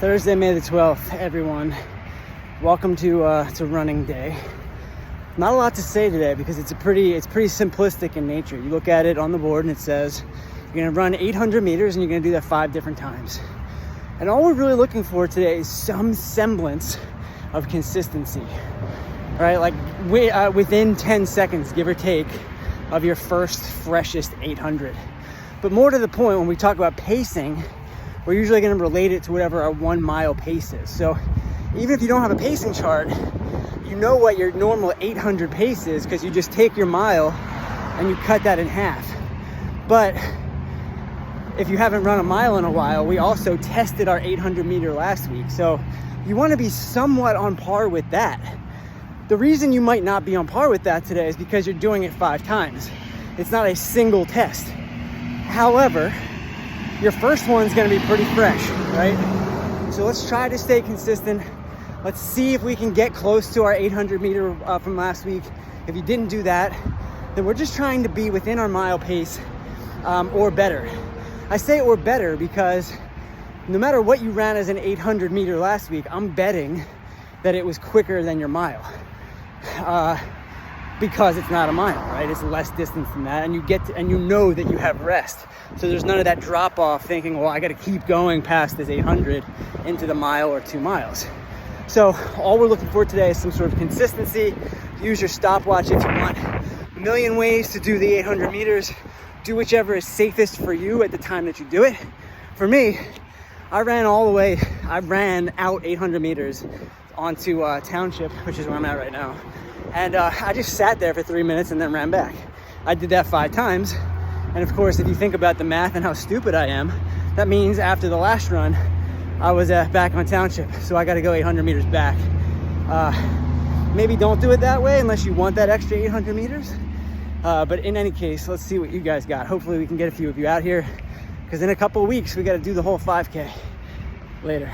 Thursday, May the 12th, everyone. Welcome to running day. Not a lot to say today because it's pretty simplistic in nature. You look at it on the board and it says you're gonna run 800 meters and you're gonna do that 5 different times. And all we're really looking for today is some semblance of consistency, right? Like within 10 seconds, give or take, of your first freshest 800. But more to the point, when we talk about pacing, we're usually going to relate it to whatever our 1 mile pace is. So even if you don't have a pacing chart, you know what your normal 800 pace is because you just take your mile and you cut that in half. But if you haven't run a mile in a while, we also tested our 800 meter last week. So you want to be somewhat on par with that. The reason you might not be on par with that today is because you're doing it 5 times. It's not a single test. However, your first one's gonna be pretty fresh, right? So let's try to stay consistent. Let's see if we can get close to our 800 meter from last week. If you didn't do that, then we're just trying to be within our mile pace or better. I say or better because no matter what you ran as an 800 meter last week, I'm betting that it was quicker than your mile. Because it's not a mile, right? It's less distance than that, and you know that you have rest. So there's none of that drop off thinking, well, I got to keep going past this 800 into the mile or 2 miles. So all we're looking for today is some sort of consistency. Use your stopwatch if you want. A million ways to do the 800 meters. Do whichever is safest for you at the time that you do it. For me, I ran out 800 meters onto Township, which is where I'm at right now. And I just sat there for 3 minutes and then ran back. I did that 5 times. And of course, if you think about the math and how stupid I am, that means after the last run, I was back on Township. So I got to go 800 meters back. Maybe don't do it that way unless you want that extra 800 meters. But in any case, let's see what you guys got. Hopefully we can get a few of you out here because in a couple of weeks, we got to do the whole 5K later.